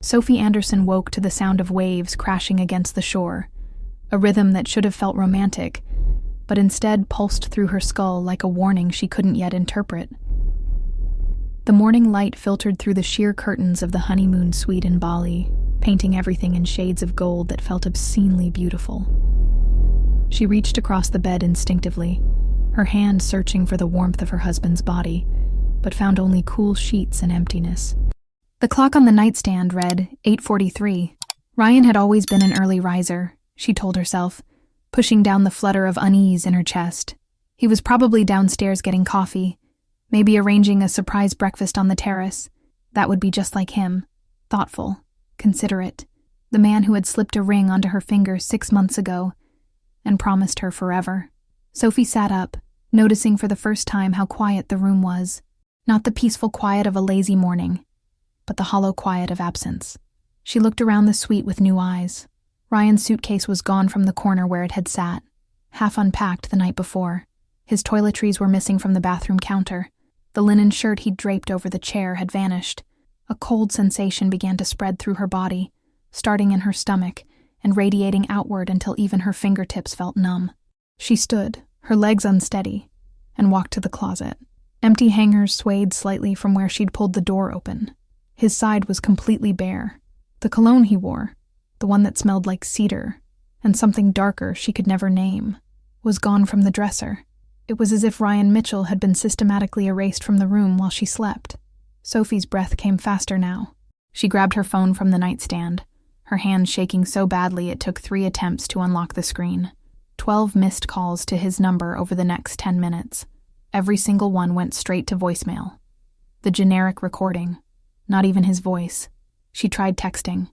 Sophie Anderson woke to the sound of waves crashing against the shore, a rhythm that should have felt romantic, but instead pulsed through her skull like a warning she couldn't yet interpret. The morning light filtered through the sheer curtains of the honeymoon suite in Bali, painting everything in shades of gold that felt obscenely beautiful. She reached across the bed instinctively, her hand searching for the warmth of her husband's body, but found only cool sheets and emptiness. The clock on the nightstand read 8:43. Ryan had always been an early riser, she told herself, pushing down the flutter of unease in her chest. He was probably downstairs getting coffee, maybe arranging a surprise breakfast on the terrace. That would be just like him, thoughtful, considerate, the man who had slipped a ring onto her finger 6 months ago and promised her forever. Sophie sat up, noticing for the first time how quiet the room was. Not the peaceful quiet of a lazy morning, but the hollow quiet of absence. She looked around the suite with new eyes. Ryan's suitcase was gone from the corner where it had sat, half unpacked the night before. His toiletries were missing from the bathroom counter. The linen shirt he'd draped over the chair had vanished. A cold sensation began to spread through her body, starting in her stomach and radiating outward until even her fingertips felt numb. She stood, her legs unsteady, and walked to the closet. Empty hangers swayed slightly from where she'd pulled the door open. His side was completely bare. The cologne he wore, the one that smelled like cedar, and something darker she could never name, was gone from the dresser. It was as if Ryan Mitchell had been systematically erased from the room while she slept. Sophie's breath came faster now. She grabbed her phone from the nightstand, her hand shaking so badly it took 3 attempts to unlock the screen. 12 missed calls to his number over the next 10 minutes. Every single one went straight to voicemail. The generic recording, not even his voice. She tried texting.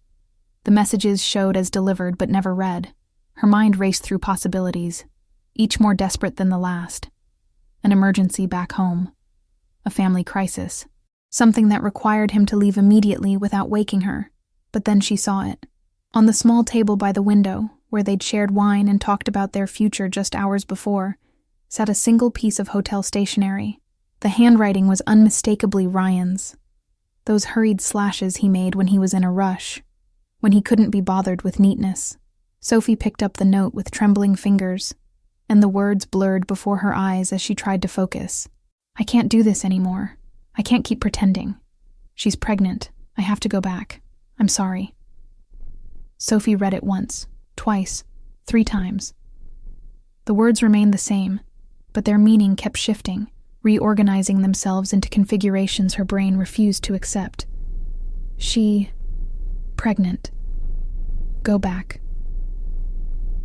The messages showed as delivered but never read. Her mind raced through possibilities, each more desperate than the last. An emergency back home. A family crisis. Something that required him to leave immediately without waking her. But then she saw it. On the small table by the window, where they'd shared wine and talked about their future just hours before, sat a single piece of hotel stationery. The handwriting was unmistakably Ryan's. Those hurried slashes he made when he was in a rush, when he couldn't be bothered with neatness. Sophie picked up the note with trembling fingers, and the words blurred before her eyes as she tried to focus. I can't do this anymore. I can't keep pretending. She's pregnant. I have to go back. I'm sorry. Sophie read it once, twice, 3 times. The words remained the same, but their meaning kept shifting, reorganizing themselves into configurations her brain refused to accept. Pregnant. Go back.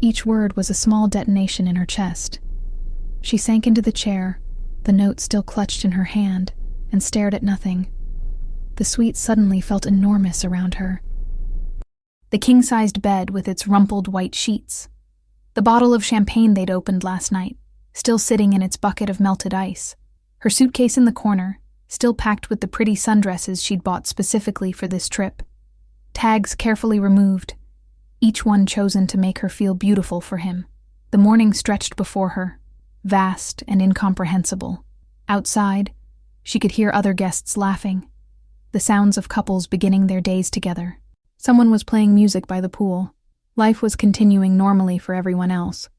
Each word was a small detonation in her chest. She sank into the chair, the note still clutched in her hand, and stared at nothing. The suite suddenly felt enormous around her. The king-sized bed with its rumpled white sheets. The bottle of champagne they'd opened last night, still sitting in its bucket of melted ice. Her suitcase in the corner, still packed with the pretty sundresses she'd bought specifically for this trip. Tags carefully removed, each one chosen to make her feel beautiful for him. The morning stretched before her, vast and incomprehensible. Outside, she could hear other guests laughing, the sounds of couples beginning their days together. Someone was playing music by the pool. Life was continuing normally for everyone else,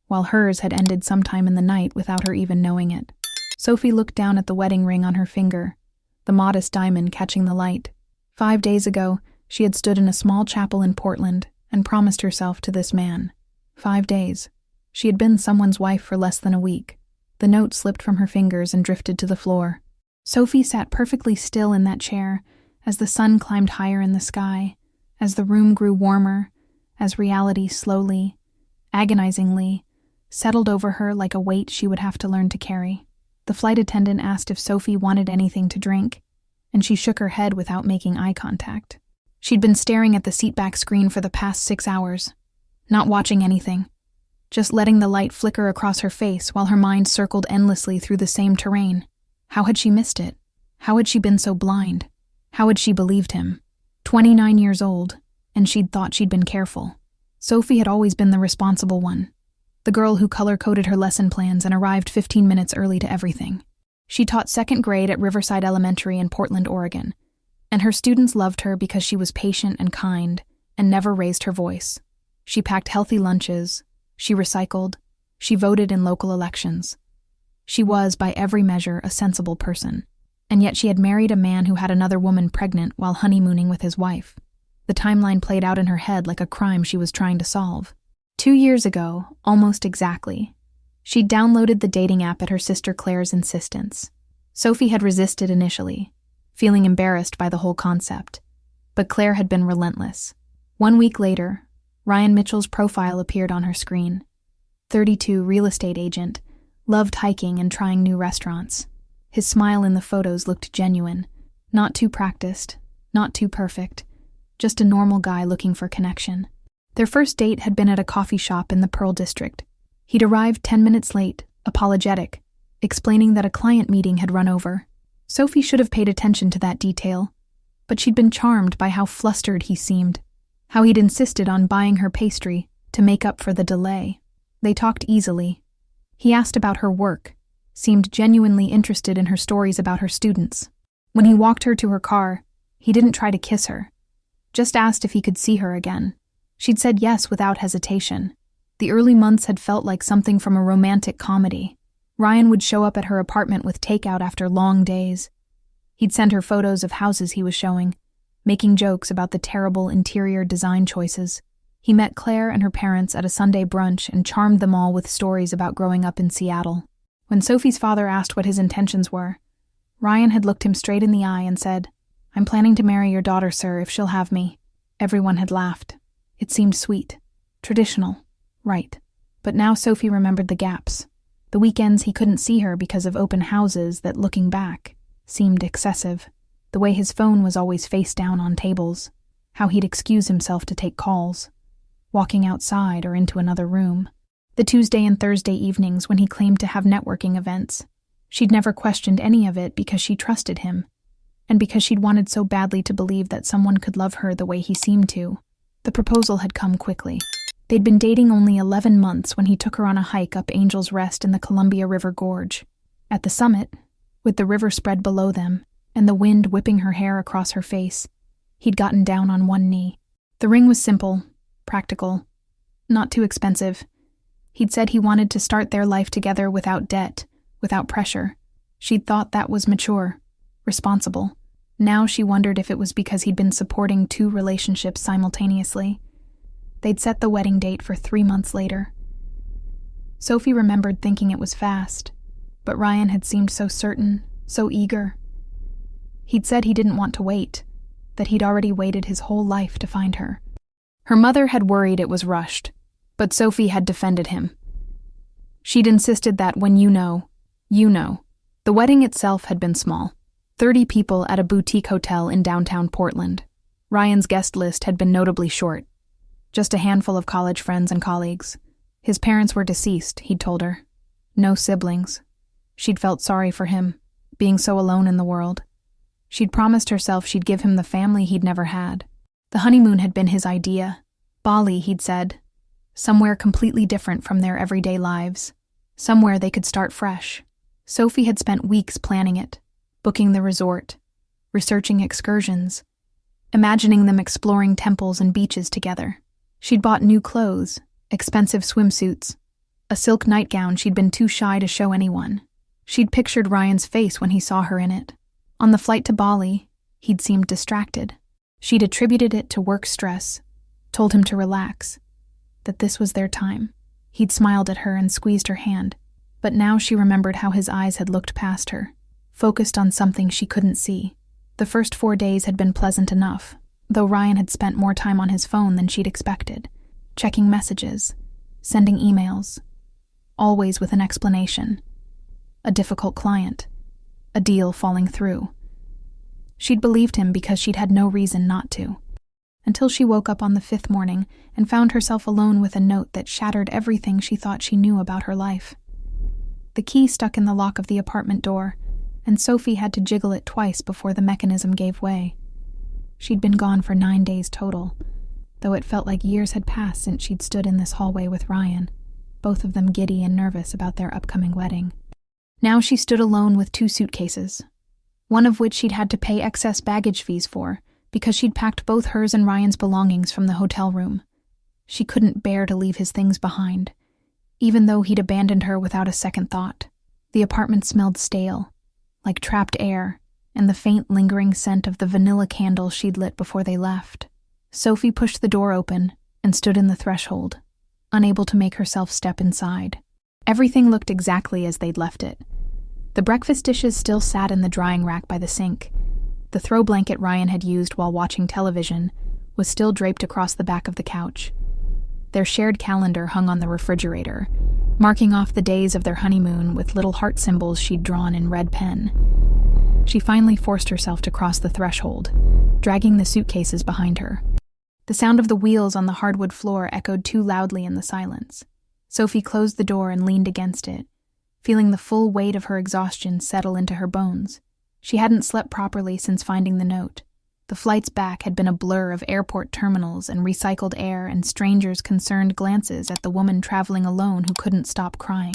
while hers had ended sometime in the night without her even knowing it. Sophie looked down at the wedding ring on her finger, the modest diamond catching the light. 5 days ago, she had stood in a small chapel in Portland and promised herself to this man. 5 days. She had been someone's wife for less than a week. The note slipped from her fingers and drifted to the floor. Sophie sat perfectly still in that chair as the sun climbed higher in the sky, as the room grew warmer, as reality slowly, agonizingly, settled over her like a weight she would have to learn to carry. The flight attendant asked if Sophie wanted anything to drink, and she shook her head without making eye contact. She'd been staring at the seatback screen for the past 6 hours, not watching anything, just letting the light flicker across her face while her mind circled endlessly through the same terrain. How had she missed it? How had she been so blind? How had she believed him? 29 years old, and she'd thought she'd been careful. Sophie had always been the responsible one, the girl who color-coded her lesson plans and arrived 15 minutes early to everything. She taught 2nd grade at Riverside Elementary in Portland, Oregon, And her students loved her because she was patient and kind and never raised her voice. She packed healthy lunches, she recycled, she voted in local elections. She was, by every measure, a sensible person. And yet she had married a man who had another woman pregnant while honeymooning with his wife. The timeline played out in her head like a crime she was trying to solve. 2 years ago, almost exactly, she'd downloaded the dating app at her sister Claire's insistence. Sophie had resisted initially, feeling embarrassed by the whole concept. But Claire had been relentless. 1 week later, Ryan Mitchell's profile appeared on her screen. 32, real estate agent, loved hiking and trying new restaurants. His smile in the photos looked genuine, not too practiced, not too perfect, just a normal guy looking for connection. Their first date had been at a coffee shop in the Pearl District. He'd arrived 10 minutes late, apologetic, explaining that a client meeting had run over. Sophie should have paid attention to that detail, but she'd been charmed by how flustered he seemed, how he'd insisted on buying her pastry to make up for the delay. They talked easily. He asked about her work, seemed genuinely interested in her stories about her students. When he walked her to her car, he didn't try to kiss her, just asked if he could see her again. She'd said yes without hesitation. The early months had felt like something from a romantic comedy. Ryan would show up at her apartment with takeout after long days. He'd send her photos of houses he was showing, making jokes about the terrible interior design choices. He met Claire and her parents at a Sunday brunch and charmed them all with stories about growing up in Seattle. When Sophie's father asked what his intentions were, Ryan had looked him straight in the eye and said, "I'm planning to marry your daughter, sir, if she'll have me." Everyone had laughed. It seemed sweet, traditional, right. But now Sophie remembered the gaps. The weekends he couldn't see her because of open houses that, looking back, seemed excessive. The way his phone was always face down on tables, how he'd excuse himself to take calls, walking outside or into another room. The Tuesday and Thursday evenings when he claimed to have networking events. She'd never questioned any of it because she trusted him, and because she'd wanted so badly to believe that someone could love her the way he seemed to. The proposal had come quickly. They'd been dating only 11 months when he took her on a hike up Angel's Rest in the Columbia River Gorge. At the summit, with the river spread below them and the wind whipping her hair across her face, he'd gotten down on one knee. The ring was simple, practical, not too expensive. He'd said he wanted to start their life together without debt, without pressure. She'd thought that was mature, responsible. Now she wondered if it was because he'd been supporting 2 relationships simultaneously. They'd set the wedding date for 3 months later. Sophie remembered thinking it was fast, but Ryan had seemed so certain, so eager. He'd said he didn't want to wait, that he'd already waited his whole life to find her. Her mother had worried it was rushed, but Sophie had defended him. She'd insisted that when you know, you know. The wedding itself had been small. 30 people at a boutique hotel in downtown Portland. Ryan's guest list had been notably short. Just a handful of college friends and colleagues. His parents were deceased, he'd told her. No siblings. She'd felt sorry for him, being so alone in the world. She'd promised herself she'd give him the family he'd never had. The honeymoon had been his idea. Bali, he'd said. Somewhere completely different from their everyday lives. Somewhere they could start fresh. Sophie had spent weeks planning it, booking the resort, researching excursions, imagining them exploring temples and beaches together. She'd bought new clothes, expensive swimsuits, a silk nightgown she'd been too shy to show anyone. She'd pictured Ryan's face when he saw her in it. On the flight to Bali, he'd seemed distracted. She'd attributed it to work stress, told him to relax, that this was their time. He'd smiled at her and squeezed her hand, but now she remembered how his eyes had looked past her, focused on something she couldn't see. The first 4 days had been pleasant enough, though Ryan had spent more time on his phone than she'd expected, checking messages, sending emails, always with an explanation. A difficult client, a deal falling through. She'd believed him because she'd had no reason not to, until she woke up on the 5th morning and found herself alone with a note that shattered everything she thought she knew about her life. The key stuck in the lock of the apartment door, and Sophie had to jiggle it twice before the mechanism gave way. She'd been gone for 9 days total, though it felt like years had passed since she'd stood in this hallway with Ryan, both of them giddy and nervous about their upcoming wedding. Now she stood alone with 2 suitcases, one of which she'd had to pay excess baggage fees for because she'd packed both hers and Ryan's belongings from the hotel room. She couldn't bear to leave his things behind, even though he'd abandoned her without a second thought. The apartment smelled stale, like trapped air, and the faint lingering scent of the vanilla candle she'd lit before they left. Sophie pushed the door open and stood in the threshold, unable to make herself step inside. Everything looked exactly as they'd left it. The breakfast dishes still sat in the drying rack by the sink. The throw blanket Ryan had used while watching television was still draped across the back of the couch. Their shared calendar hung on the refrigerator, marking off the days of their honeymoon with little heart symbols she'd drawn in red pen. She finally forced herself to cross the threshold, dragging the suitcases behind her. The sound of the wheels on the hardwood floor echoed too loudly in the silence. Sophie closed the door and leaned against it, feeling the full weight of her exhaustion settle into her bones. She hadn't slept properly since finding the note. The flights back had been a blur of airport terminals and recycled air and strangers' concerned glances at the woman traveling alone who couldn't stop crying.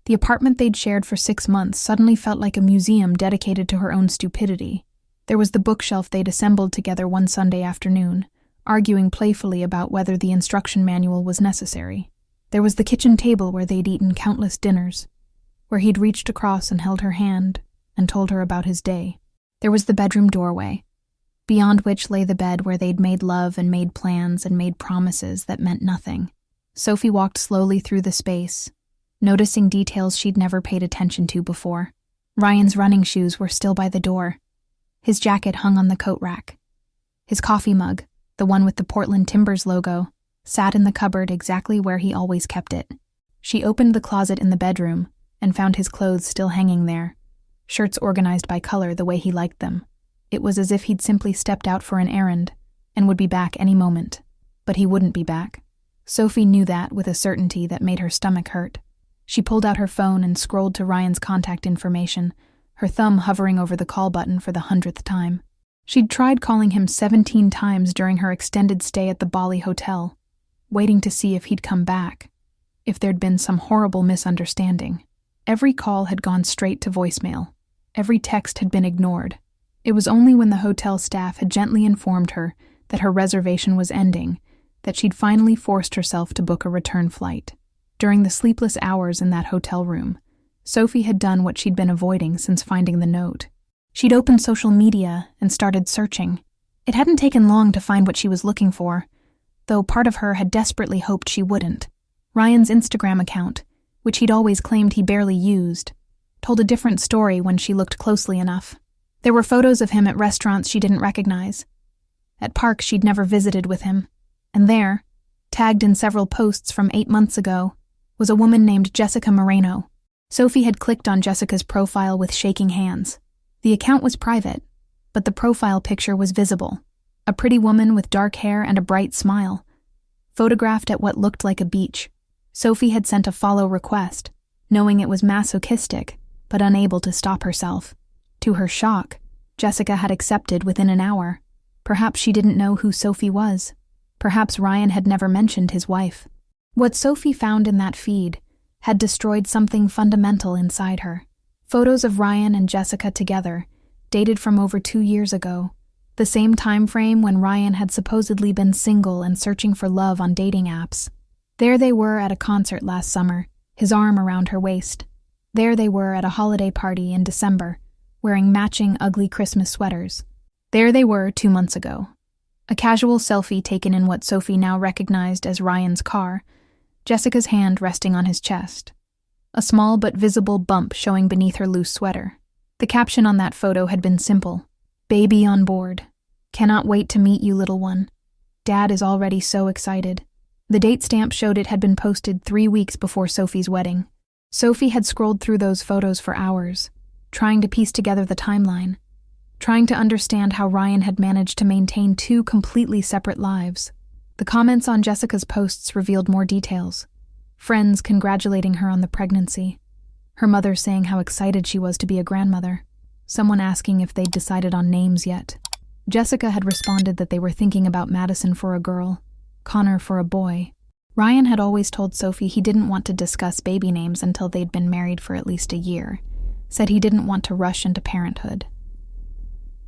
The apartment they'd shared for 6 months suddenly felt like a museum dedicated to her own stupidity. There was the bookshelf they'd assembled together one Sunday afternoon, arguing playfully about whether the instruction manual was necessary. There was the kitchen table where they'd eaten countless dinners, where he'd reached across and held her hand and told her about his day. There was the bedroom doorway, beyond which lay the bed where they'd made love and made plans and made promises that meant nothing. Sophie walked slowly through the space, noticing details she'd never paid attention to before. Ryan's running shoes were still by the door. His jacket hung on the coat rack. His coffee mug, the one with the Portland Timbers logo, sat in the cupboard exactly where he always kept it. She opened the closet in the bedroom and found his clothes still hanging there, shirts organized by color the way he liked them. It was as if he'd simply stepped out for an errand and would be back any moment. But he wouldn't be back. Sophie knew that with a certainty that made her stomach hurt. She pulled out her phone and scrolled to Ryan's contact information, her thumb hovering over the call button for the 100th time. She'd tried calling him 17 times during her extended stay at the Bali hotel, waiting to see if he'd come back, if there'd been some horrible misunderstanding. Every call had gone straight to voicemail. Every text had been ignored. It was only when the hotel staff had gently informed her that her reservation was ending that she'd finally forced herself to book a return flight. During the sleepless hours in that hotel room, Sophie had done what she'd been avoiding since finding the note. She'd opened social media and started searching. It hadn't taken long to find what she was looking for, though part of her had desperately hoped she wouldn't. Ryan's Instagram account, which he'd always claimed he barely used, told a different story when she looked closely enough. There were photos of him at restaurants she didn't recognize, at parks she'd never visited with him, and there, tagged in several posts from 8 months ago, was a woman named Jessica Moreno. Sophie had clicked on Jessica's profile with shaking hands. The account was private, but the profile picture was visible. A pretty woman with dark hair and a bright smile, photographed at what looked like a beach. Sophie had sent a follow request, knowing it was masochistic, but unable to stop herself. To her shock, Jessica had accepted within an hour. Perhaps she didn't know who Sophie was. Perhaps Ryan had never mentioned his wife. What Sophie found in that feed had destroyed something fundamental inside her. Photos of Ryan and Jessica together, dated from over 2 years ago, the same time frame when Ryan had supposedly been single and searching for love on dating apps. There they were at a concert last summer, his arm around her waist. There they were at a holiday party in December, wearing matching ugly Christmas sweaters. There they were 2 months ago. A casual selfie taken in what Sophie now recognized as Ryan's car, Jessica's hand resting on his chest. A small but visible bump showing beneath her loose sweater. The caption on that photo had been simple. "Baby on board. Cannot wait to meet you, little one. Dad is already so excited." The date stamp showed it had been posted 3 weeks before Sophie's wedding. Sophie had scrolled through those photos for hours, trying to piece together the timeline, trying to understand how Ryan had managed to maintain 2 completely separate lives. The comments on Jessica's posts revealed more details. Friends congratulating her on the pregnancy, her mother saying how excited she was to be a grandmother, someone asking if they'd decided on names yet. Jessica had responded that they were thinking about Madison for a girl, Connor for a boy. Ryan had always told Sophie he didn't want to discuss baby names until they'd been married for at least a year, said he didn't want to rush into parenthood.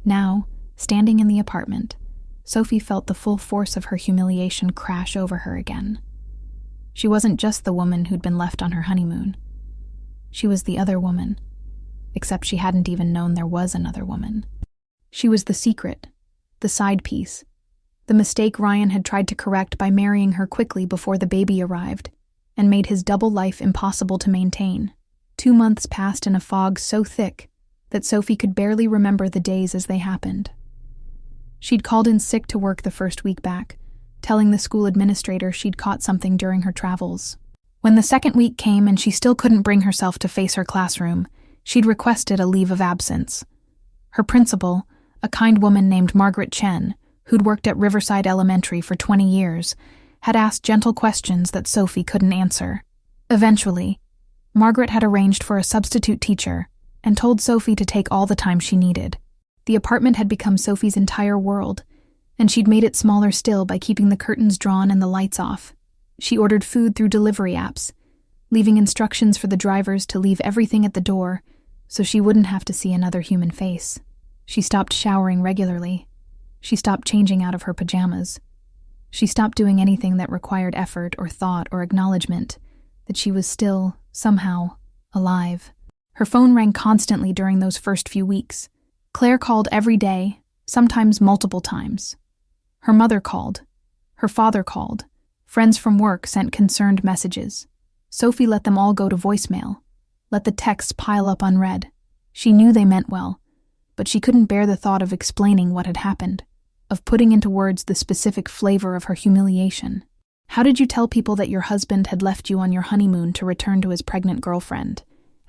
Now, standing in the apartment, Sophie felt the full force of her humiliation crash over her again. She wasn't just the woman who'd been left on her honeymoon. She was the other woman, except she hadn't even known there was another woman. She was the secret, the side piece, the mistake Ryan had tried to correct by marrying her quickly before the baby arrived, and made his double life impossible to maintain. 2 months passed in a fog so thick that Sophie could barely remember the days as they happened. She'd called in sick to work the first week back, telling the school administrator she'd caught something during her travels. When the second week came and she still couldn't bring herself to face her classroom, she'd requested a leave of absence. Her principal, a kind woman named Margaret Chen, who'd worked at Riverside Elementary for 20 years, had asked gentle questions that Sophie couldn't answer. Eventually, Margaret had arranged for a substitute teacher and told Sophie to take all the time she needed. The apartment had become Sophie's entire world, and she'd made it smaller still by keeping the curtains drawn and the lights off. She ordered food through delivery apps, leaving instructions for the drivers to leave everything at the door so she wouldn't have to see another human face. She stopped showering regularly. She stopped changing out of her pajamas. She stopped doing anything that required effort or thought or acknowledgement that she was still, somehow, alive. Her phone rang constantly during those first few weeks. Claire called every day, sometimes multiple times. Her mother called. Her father called. Friends from work sent concerned messages. Sophie let them all go to voicemail, let the texts pile up unread. She knew they meant well, but she couldn't bear the thought of explaining what had happened, of putting into words the specific flavor of her humiliation. How did you tell people that your husband had left you on your honeymoon to return to his pregnant girlfriend?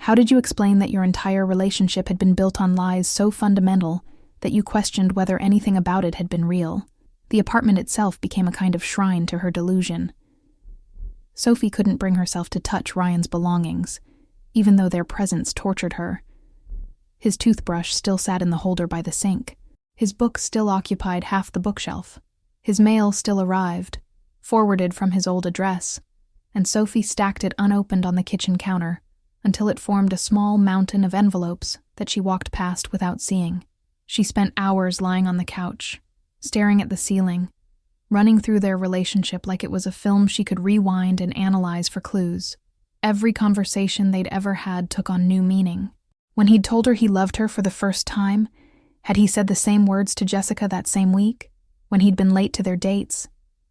How did you explain that your entire relationship had been built on lies so fundamental that you questioned whether anything about it had been real? The apartment itself became a kind of shrine to her delusion. Sophie couldn't bring herself to touch Ryan's belongings, even though their presence tortured her. His toothbrush still sat in the holder by the sink. His books still occupied half the bookshelf. His mail still arrived, forwarded from his old address, and Sophie stacked it unopened on the kitchen counter until it formed a small mountain of envelopes that she walked past without seeing. She spent hours lying on the couch, staring at the ceiling, running through their relationship like it was a film she could rewind and analyze for clues. Every conversation they'd ever had took on new meaning. When he'd told her he loved her for the first time, had he said the same words to Jessica that same week? When he'd been late to their dates?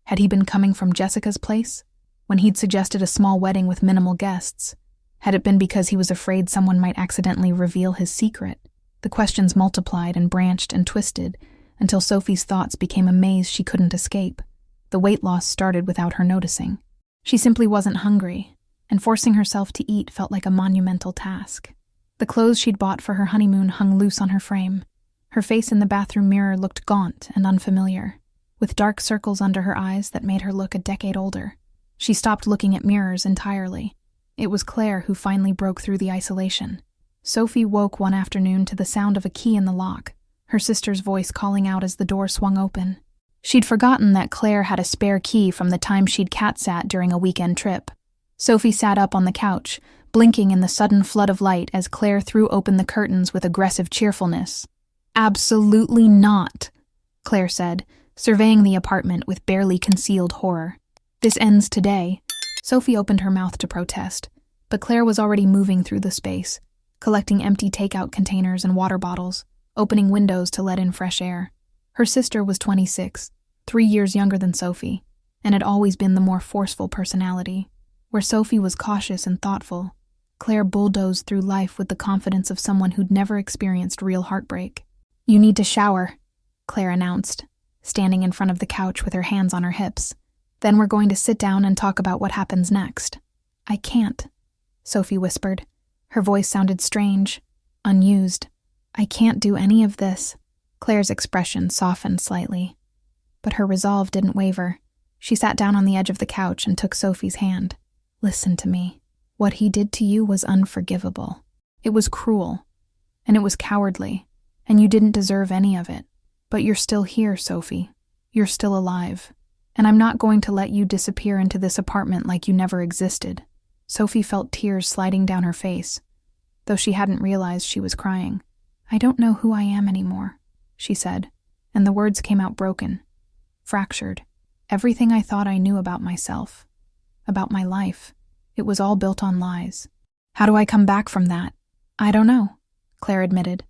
Had he been coming from Jessica's place? When he'd suggested a small wedding with minimal guests? Had it been because he was afraid someone might accidentally reveal his secret? The questions multiplied and branched and twisted until Sophie's thoughts became a maze she couldn't escape. The weight loss started without her noticing. She simply wasn't hungry, and forcing herself to eat felt like a monumental task. The clothes she'd bought for her honeymoon hung loose on her frame. Her face in the bathroom mirror looked gaunt and unfamiliar, with dark circles under her eyes that made her look a decade older. She stopped looking at mirrors entirely. It was Claire who finally broke through the isolation. Sophie woke one afternoon to the sound of a key in the lock, her sister's voice calling out as the door swung open. She'd forgotten that Claire had a spare key from the time she'd cat-sat during a weekend trip. Sophie sat up on the couch, blinking in the sudden flood of light as Claire threw open the curtains with aggressive cheerfulness. "Absolutely not," Claire said, surveying the apartment with barely concealed horror. "This ends today." Sophie opened her mouth to protest, but Claire was already moving through the space, collecting empty takeout containers and water bottles, opening windows to let in fresh air. Her sister was 26, 3 years younger than Sophie, and had always been the more forceful personality. Where Sophie was cautious and thoughtful, Claire bulldozed through life with the confidence of someone who'd never experienced real heartbreak. "You need to shower," Claire announced, standing in front of the couch with her hands on her hips. "Then we're going to sit down and talk about what happens next." "I can't," Sophie whispered. Her voice sounded strange, unused. "I can't do any of this." Claire's expression softened slightly, but her resolve didn't waver. She sat down on the edge of the couch and took Sophie's hand. "Listen to me. What he did to you was unforgivable. It was cruel, and it was cowardly, and you didn't deserve any of it. But you're still here, Sophie. You're still alive. And I'm not going to let you disappear into this apartment like you never existed." Sophie felt tears sliding down her face, though she hadn't realized she was crying. "I don't know who I am anymore," she said, and the words came out broken, fractured. Everything I thought I knew about myself, about my life, it was all built on lies. How do I come back from that? I don't know, Claire admitted,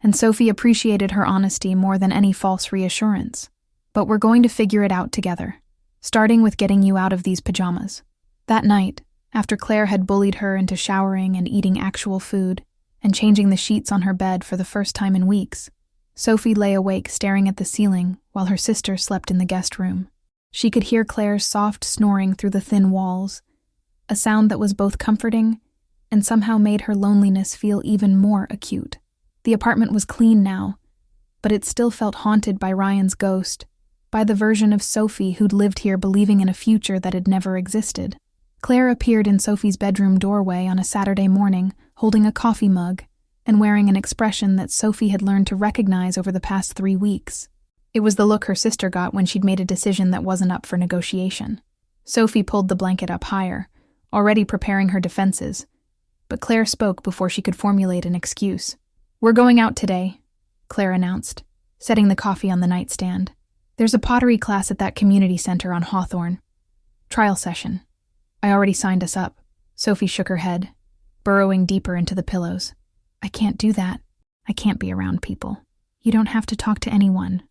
and Sophie appreciated her honesty more than any false reassurance. But we're going to figure it out together, starting with getting you out of these pajamas. That night, after Claire had bullied her into showering and eating actual food, and changing the sheets on her bed for the first time in weeks, Sophie lay awake staring at the ceiling while her sister slept in the guest room. She could hear Claire's soft snoring through the thin walls, a sound that was both comforting and somehow made her loneliness feel even more acute. The apartment was clean now, but it still felt haunted by Ryan's ghost, by the version of Sophie who'd lived here believing in a future that had never existed. Claire appeared in Sophie's bedroom doorway on a Saturday morning, holding a coffee mug and wearing an expression that Sophie had learned to recognize over the past 3 weeks. It was the look her sister got when she'd made a decision that wasn't up for negotiation. Sophie pulled the blanket up higher, already preparing her defenses, but Claire spoke before she could formulate an excuse. "We're going out today," Claire announced, setting the coffee on the nightstand. "There's a pottery class at that community center on Hawthorne. Trial session. I already signed us up." Sophie shook her head, burrowing deeper into the pillows. "I can't do that. I can't be around people." "You don't have to talk to anyone,"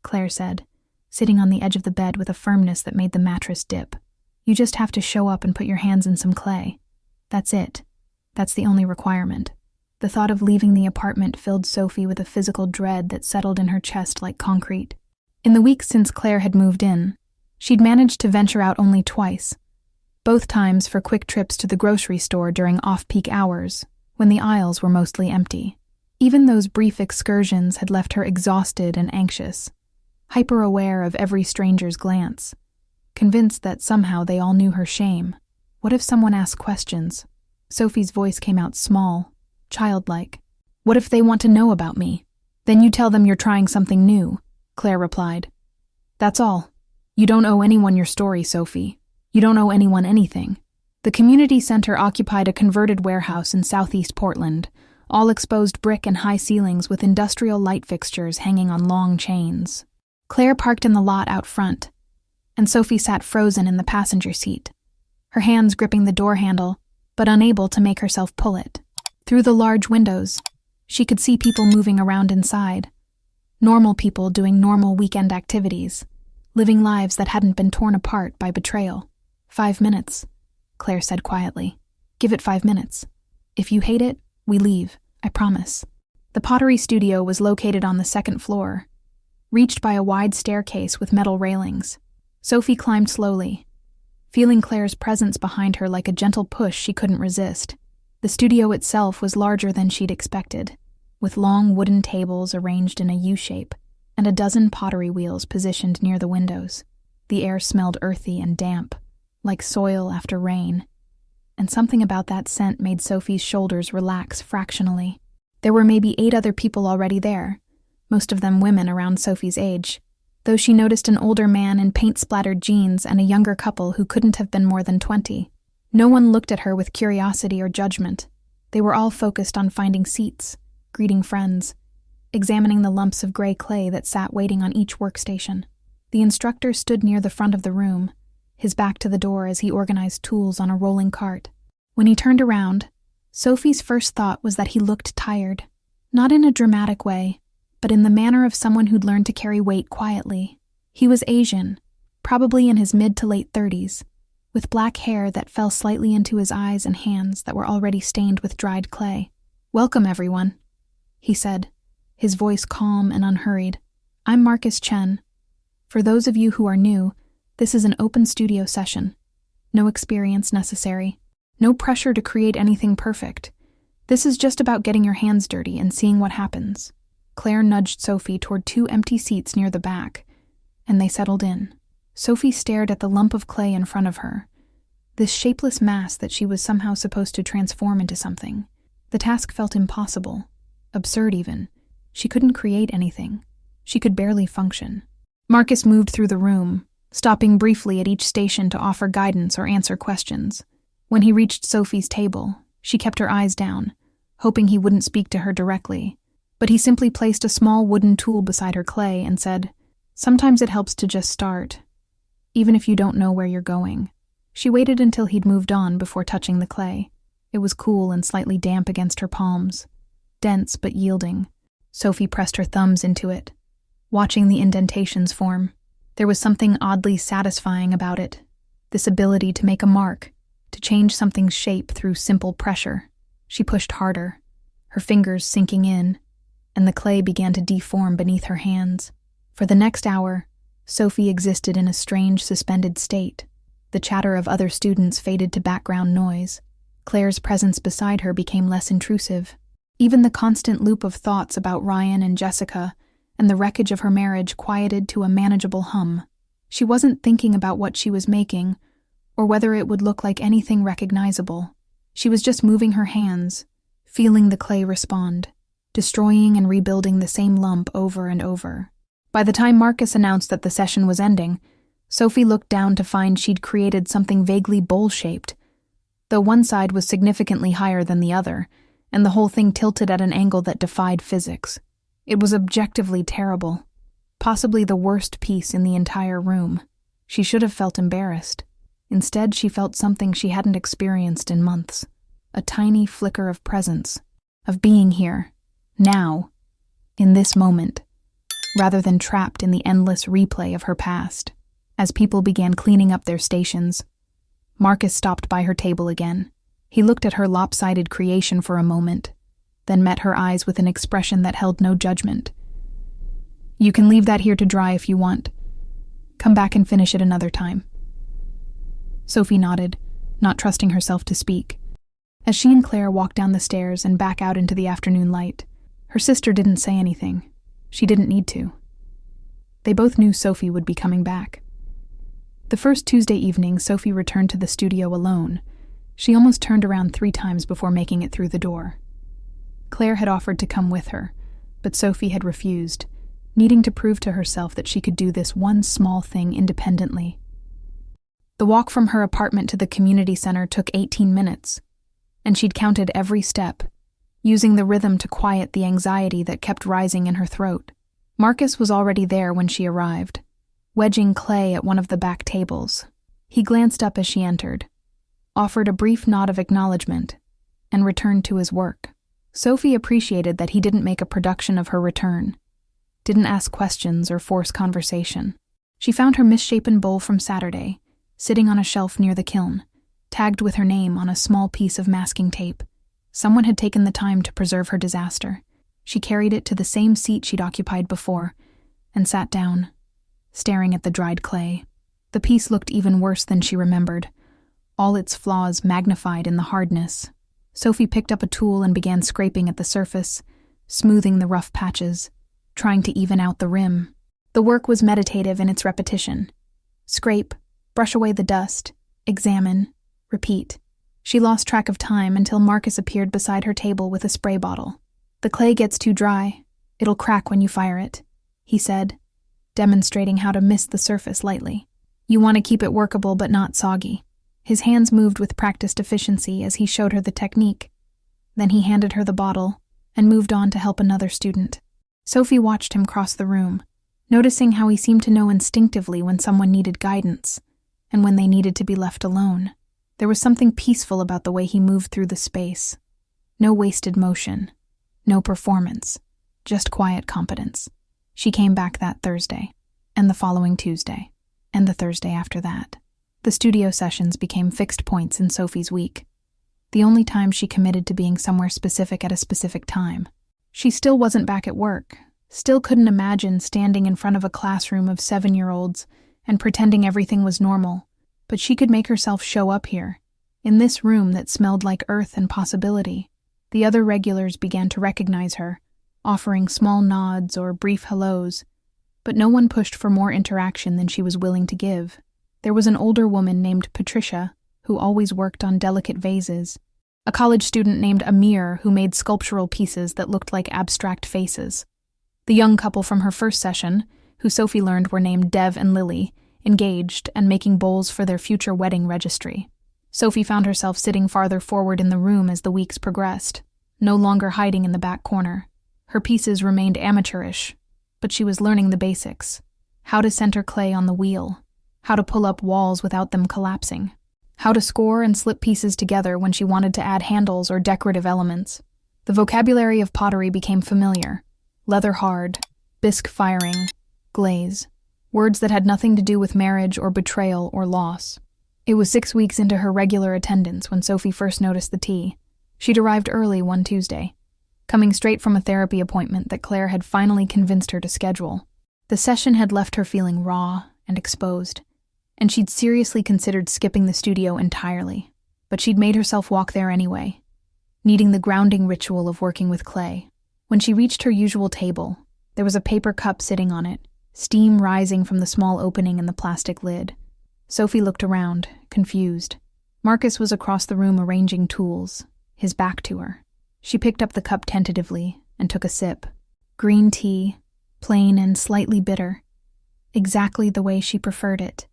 Claire said, sitting on the edge of the bed with a firmness that made the mattress dip. "You just have to show up and put your hands in some clay. That's it. That's the only requirement." The thought of leaving the apartment filled Sophie with a physical dread that settled in her chest like concrete. In the weeks since Claire had moved in, she'd managed to venture out only twice, both times for quick trips to the grocery store during off-peak hours, when the aisles were mostly empty. Even those brief excursions had left her exhausted and anxious, hyper-aware of every stranger's glance, convinced that somehow they all knew her shame. What if someone asked questions? Sophie's voice came out small, childlike. "What if they want to know about me? Then you tell them you're trying something new," Claire replied. "That's all. You don't owe anyone your story, Sophie. You don't owe anyone anything." The community center occupied a converted warehouse in southeast Portland, all exposed brick and high ceilings with industrial light fixtures hanging on long chains. Claire parked in the lot out front, and Sophie sat frozen in the passenger seat, her hands gripping the door handle, but unable to make herself pull it. Through the large windows, she could see people moving around inside, normal people doing normal weekend activities, living lives that hadn't been torn apart by betrayal. 5 minutes, Claire said quietly. "Give it 5 minutes. If you hate it, we leave, I promise." The pottery studio was located on the second floor, reached by a wide staircase with metal railings. Sophie climbed slowly, feeling Claire's presence behind her like a gentle push she couldn't resist. The studio itself was larger than she'd expected, with long wooden tables arranged in a U-shape and a dozen pottery wheels positioned near the windows. The air smelled earthy and damp, like soil after rain, and something about that scent made Sophie's shoulders relax fractionally. There were maybe 8 other people already there, most of them women around Sophie's age, though she noticed an older man in paint-splattered jeans and a younger couple who couldn't have been more than 20. No one looked at her with curiosity or judgment. They were all focused on finding seats, greeting friends, examining the lumps of gray clay that sat waiting on each workstation. The instructor stood near the front of the room, his back to the door as he organized tools on a rolling cart. When he turned around, Sophie's first thought was that he looked tired, not in a dramatic way, but in the manner of someone who'd learned to carry weight quietly. He was Asian, probably in his mid to late 30s, with black hair that fell slightly into his eyes and hands that were already stained with dried clay. "Welcome, everyone," he said, his voice calm and unhurried. "I'm Marcus Chen. For those of you who are new, this is an open studio session. No experience necessary. No pressure to create anything perfect. This is just about getting your hands dirty and seeing what happens." Claire nudged Sophie toward 2 empty seats near the back, and they settled in. Sophie stared at the lump of clay in front of her, this shapeless mass that she was somehow supposed to transform into something. The task felt impossible, absurd even. She couldn't create anything. She could barely function. Marcus moved through the room, stopping briefly at each station to offer guidance or answer questions. When he reached Sophie's table, she kept her eyes down, hoping he wouldn't speak to her directly. But he simply placed a small wooden tool beside her clay and said, "Sometimes it helps to just start, even if you don't know where you're going." She waited until he'd moved on before touching the clay. It was cool and slightly damp against her palms, dense but yielding. Sophie pressed her thumbs into it, watching the indentations form. There was something oddly satisfying about it, this ability to make a mark, to change something's shape through simple pressure. She pushed harder, her fingers sinking in, and the clay began to deform beneath her hands. For the next hour, Sophie existed in a strange, suspended state. The chatter of other students faded to background noise. Claire's presence beside her became less intrusive. Even the constant loop of thoughts about Ryan and Jessica and the wreckage of her marriage quieted to a manageable hum. She wasn't thinking about what she was making or whether it would look like anything recognizable. She was just moving her hands, feeling the clay respond, destroying and rebuilding the same lump over and over. By the time Marcus announced that the session was ending, Sophie looked down to find she'd created something vaguely bowl-shaped, though one side was significantly higher than the other, and the whole thing tilted at an angle that defied physics. It was objectively terrible, possibly the worst piece in the entire room. She should have felt embarrassed. Instead, she felt something she hadn't experienced in months, a tiny flicker of presence, of being here, now, in this moment, rather than trapped in the endless replay of her past. As people began cleaning up their stations, Marcus stopped by her table again. He looked at her lopsided creation for a moment, then met her eyes with an expression that held no judgment. "You can leave that here to dry if you want. Come back and finish it another time." Sophie nodded, not trusting herself to speak. As she and Claire walked down the stairs and back out into the afternoon light, her sister didn't say anything. She didn't need to. They both knew Sophie would be coming back. The first Tuesday evening, Sophie returned to the studio alone. She almost turned around 3 times before making it through the door. Claire had offered to come with her, but Sophie had refused, needing to prove to herself that she could do this one small thing independently. The walk from her apartment to the community center took 18 minutes, and she'd counted every step, using the rhythm to quiet the anxiety that kept rising in her throat. Marcus was already there when she arrived, wedging clay at one of the back tables. He glanced up as she entered, offered a brief nod of acknowledgement, and returned to his work. Sophie appreciated that he didn't make a production of her return, didn't ask questions or force conversation. She found her misshapen bowl from Saturday, sitting on a shelf near the kiln, tagged with her name on a small piece of masking tape. Someone had taken the time to preserve her disaster. She carried it to the same seat she'd occupied before, and sat down, staring at the dried clay. The piece looked even worse than she remembered, all its flaws magnified in the hardness. Sophie picked up a tool and began scraping at the surface, smoothing the rough patches, trying to even out the rim. The work was meditative in its repetition. Scrape, brush away the dust, examine, repeat. She lost track of time until Marcus appeared beside her table with a spray bottle. "The clay gets too dry. It'll crack when you fire it," he said, demonstrating how to mist the surface lightly. "You want to keep it workable but not soggy." His hands moved with practiced efficiency as he showed her the technique. Then he handed her the bottle and moved on to help another student. Sophie watched him cross the room, noticing how he seemed to know instinctively when someone needed guidance and when they needed to be left alone. There was something peaceful about the way he moved through the space. No wasted motion, no performance, just quiet competence. She came back that Thursday, and the following Tuesday, and the Thursday after that. The studio sessions became fixed points in Sophie's week, the only time she committed to being somewhere specific at a specific time. She still wasn't back at work, still couldn't imagine standing in front of a classroom of 7-year-olds and pretending everything was normal, but she could make herself show up here, in this room that smelled like earth and possibility. The other regulars began to recognize her, offering small nods or brief hellos, but no one pushed for more interaction than she was willing to give. There was an older woman named Patricia, who always worked on delicate vases, a college student named Amir who made sculptural pieces that looked like abstract faces. The young couple from her first session, who Sophie learned were named Dev and Lily, engaged and making bowls for their future wedding registry. Sophie found herself sitting farther forward in the room as the weeks progressed, no longer hiding in the back corner. Her pieces remained amateurish, but she was learning the basics. How to center clay on the wheel, how to pull up walls without them collapsing, how to score and slip pieces together when she wanted to add handles or decorative elements. The vocabulary of pottery became familiar. Leather hard, bisque firing, glaze. Words that had nothing to do with marriage or betrayal or loss. It was 6 weeks into her regular attendance when Sophie first noticed the tea. She'd arrived early one Tuesday, coming straight from a therapy appointment that Claire had finally convinced her to schedule. The session had left her feeling raw and exposed, and she'd seriously considered skipping the studio entirely. But she'd made herself walk there anyway, needing the grounding ritual of working with clay. When she reached her usual table, there was a paper cup sitting on it, steam rising from the small opening in the plastic lid. Sophie looked around, confused. Marcus was across the room arranging tools, his back to her. She picked up the cup tentatively and took a sip. Green tea, plain and slightly bitter. Exactly the way she preferred it,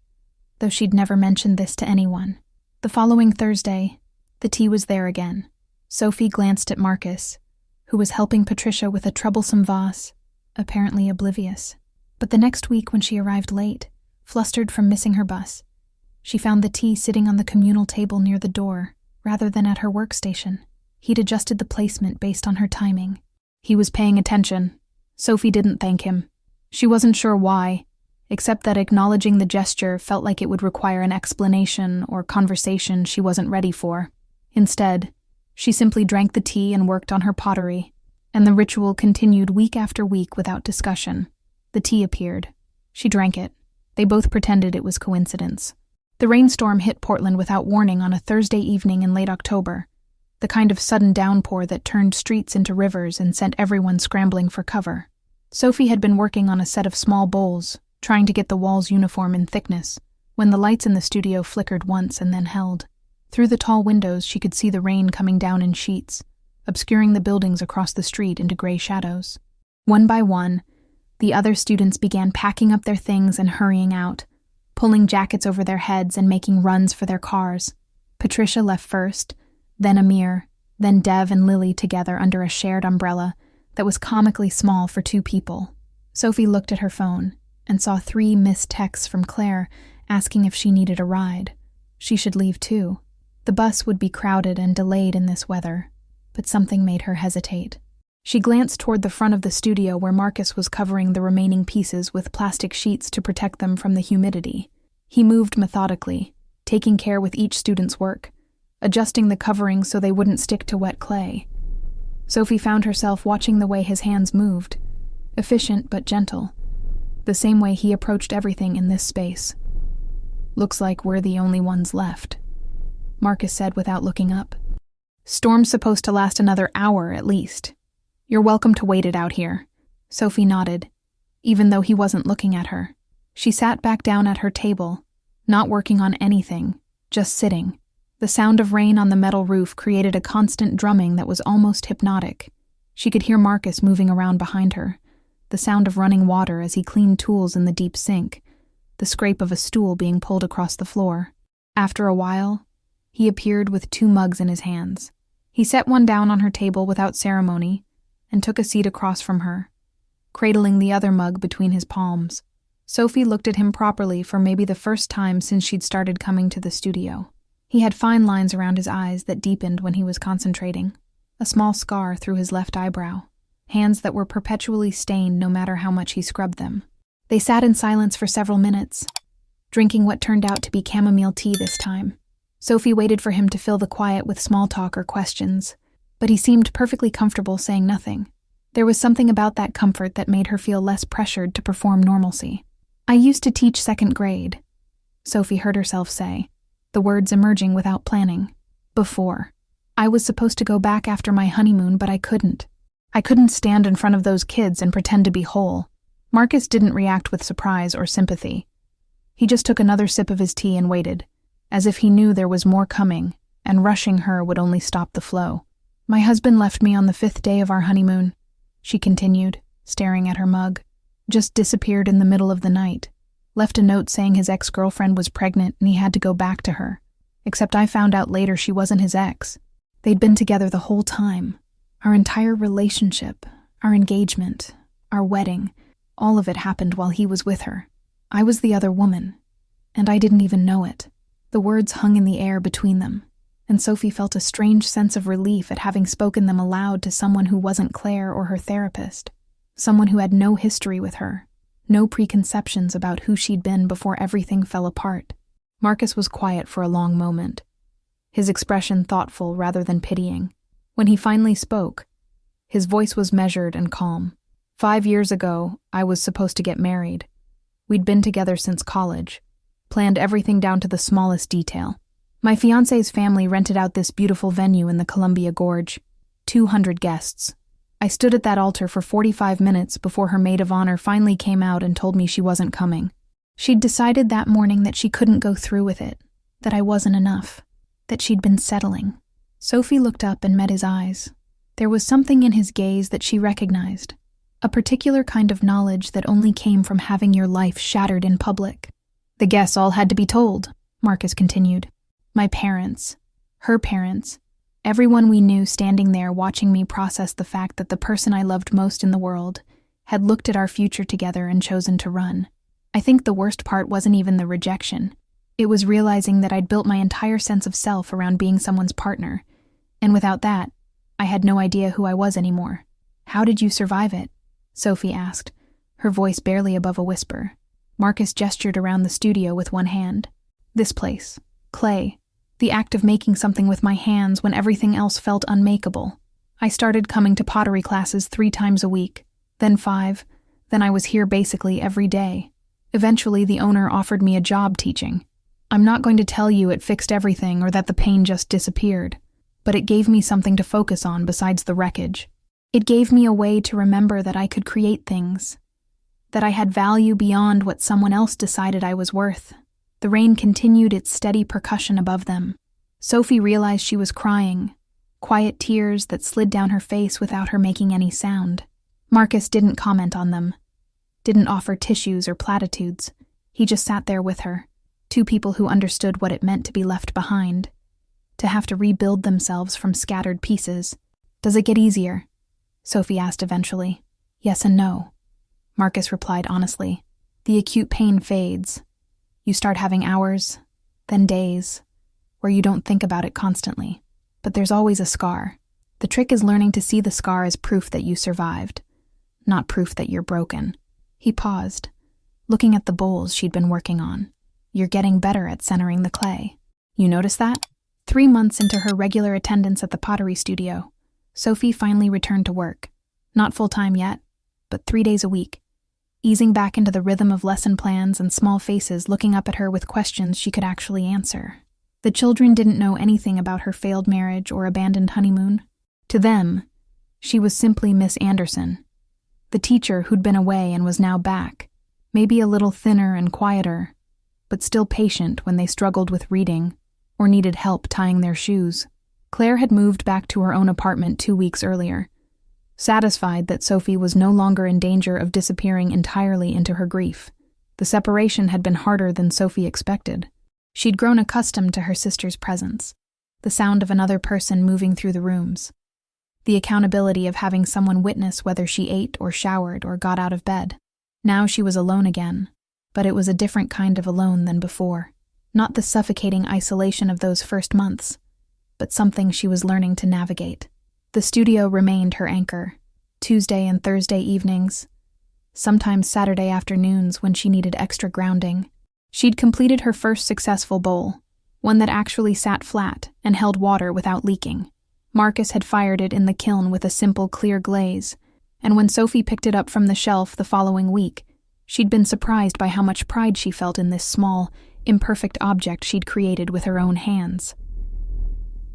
though she'd never mentioned this to anyone. The following Thursday, the tea was there again. Sophie glanced at Marcus, who was helping Patricia with a troublesome vase, apparently oblivious. But the next week when she arrived late, flustered from missing her bus, she found the tea sitting on the communal table near the door, rather than at her workstation. He'd adjusted the placement based on her timing. He was paying attention. Sophie didn't thank him. She wasn't sure why, except that acknowledging the gesture felt like it would require an explanation or conversation she wasn't ready for. Instead, she simply drank the tea and worked on her pottery, and the ritual continued week after week without discussion. The tea appeared. She drank it. They both pretended it was coincidence. The rainstorm hit Portland without warning on a Thursday evening in late October, the kind of sudden downpour that turned streets into rivers and sent everyone scrambling for cover. Sophie had been working on a set of small bowls, trying to get the walls uniform in thickness, when the lights in the studio flickered once and then held. Through the tall windows she could see the rain coming down in sheets, obscuring the buildings across the street into gray shadows. One by one, the other students began packing up their things and hurrying out, pulling jackets over their heads and making runs for their cars. Patricia left first, then Amir, then Dev and Lily together under a shared umbrella that was comically small for 2 people. Sophie looked at her phone and saw 3 missed texts from Claire asking if she needed a ride. She should leave too. The bus would be crowded and delayed in this weather, but something made her hesitate. She glanced toward the front of the studio where Marcus was covering the remaining pieces with plastic sheets to protect them from the humidity. He moved methodically, taking care with each student's work, adjusting the covering so they wouldn't stick to wet clay. Sophie found herself watching the way his hands moved, efficient but gentle, the same way he approached everything in this space. "Looks like we're the only ones left," Marcus said without looking up. "Storm's supposed to last another hour at least. You're welcome to wait it out here." Sophie nodded, even though he wasn't looking at her. She sat back down at her table, not working on anything, just sitting. The sound of rain on the metal roof created a constant drumming that was almost hypnotic. She could hear Marcus moving around behind her, the sound of running water as he cleaned tools in the deep sink, the scrape of a stool being pulled across the floor. After a while, he appeared with 2 mugs in his hands. He set one down on her table without ceremony and took a seat across from her, cradling the other mug between his palms. Sophie looked at him properly for maybe the first time since she'd started coming to the studio. He had fine lines around his eyes that deepened when he was concentrating, a small scar through his left eyebrow, hands that were perpetually stained no matter how much he scrubbed them. They sat in silence for several minutes, drinking what turned out to be chamomile tea this time. Sophie waited for him to fill the quiet with small talk or questions, but he seemed perfectly comfortable saying nothing. There was something about that comfort that made her feel less pressured to perform normalcy. "I used to teach 2nd grade," Sophie heard herself say, the words emerging without planning. "Before. I was supposed to go back after my honeymoon, but I couldn't. I couldn't stand in front of those kids and pretend to be whole." Marcus didn't react with surprise or sympathy. He just took another sip of his tea and waited, as if he knew there was more coming, and rushing her would only stop the flow. "My husband left me on the 5th day of our honeymoon," she continued, staring at her mug. "Just disappeared in the middle of the night. Left a note saying his ex-girlfriend was pregnant and he had to go back to her. Except I found out later she wasn't his ex. They'd been together the whole time. Our entire relationship. Our engagement, our wedding, all of it happened while he was with her. I was the other woman, and I didn't even know it. The words hung in the air between them, and Sophie felt a strange sense of relief at having spoken them aloud to someone who wasn't Claire or her therapist, someone who had no history with her, no preconceptions about who she'd been before everything fell apart. Marcus was quiet for a long moment, his expression thoughtful rather than pitying. When he finally spoke, his voice was measured and calm. 5 years ago, I was supposed to get married. We'd been together since college, planned everything down to the smallest detail. My fiancé's family rented out this beautiful venue in the Columbia Gorge, 200 guests. I stood at that altar for 45 minutes before her maid of honor finally came out and told me she wasn't coming. She'd decided that morning that she couldn't go through with it, that I wasn't enough, that she'd been settling. Sophie looked up and met his eyes. There was something in his gaze that she recognized, a particular kind of knowledge that only came from having your life shattered in public. The guests all had to be told, Marcus continued. My parents, her parents, everyone we knew standing there watching me process the fact that the person I loved most in the world had looked at our future together and chosen to run. I think the worst part wasn't even the rejection. It was realizing that I'd built my entire sense of self around being someone's partner, and without that, I had no idea who I was anymore. How did you survive it? Sophie asked, her voice barely above a whisper. Marcus gestured around the studio with one hand. This place, clay, the act of making something with my hands when everything else felt unmakeable. I started coming to pottery classes 3 times a week, then 5, then I was here basically every day. Eventually, the owner offered me a job teaching. I'm not going to tell you it fixed everything or that the pain just disappeared, but it gave me something to focus on besides the wreckage. It gave me a way to remember that I could create things, that I had value beyond what someone else decided I was worth. The rain continued its steady percussion above them. Sophie realized she was crying, quiet tears that slid down her face without her making any sound. Marcus didn't comment on them, didn't offer tissues or platitudes. He just sat there with her, 2 people who understood what it meant to be left behind, to have to rebuild themselves from scattered pieces. Does it get easier? Sophie asked eventually. Yes and no, Marcus replied honestly. The acute pain fades. You start having hours, then days, where you don't think about it constantly. But there's always a scar. The trick is learning to see the scar as proof that you survived, not proof that you're broken. He paused, looking at the bowls she'd been working on. You're getting better at centering the clay. You notice that? 3 months into her regular attendance at the pottery studio, Sophie finally returned to work. Not full-time yet, but 3 days a week, easing back into the rhythm of lesson plans and small faces looking up at her with questions she could actually answer. The children didn't know anything about her failed marriage or abandoned honeymoon. To them, she was simply Miss Anderson, the teacher who'd been away and was now back, maybe a little thinner and quieter, but still patient when they struggled with reading or needed help tying their shoes. Claire had moved back to her own apartment 2 weeks earlier, satisfied that Sophie was no longer in danger of disappearing entirely into her grief. The separation had been harder than Sophie expected. She'd grown accustomed to her sister's presence, the sound of another person moving through the rooms, the accountability of having someone witness whether she ate or showered or got out of bed. Now she was alone again, but it was a different kind of alone than before. Not the suffocating isolation of those first months, but something she was learning to navigate. The studio remained her anchor, Tuesday and Thursday evenings, sometimes Saturday afternoons when she needed extra grounding. She'd completed her first successful bowl, one that actually sat flat and held water without leaking. Marcus had fired it in the kiln with a simple clear glaze, and when Sophie picked it up from the shelf the following week, she'd been surprised by how much pride she felt in this small, imperfect object she'd created with her own hands.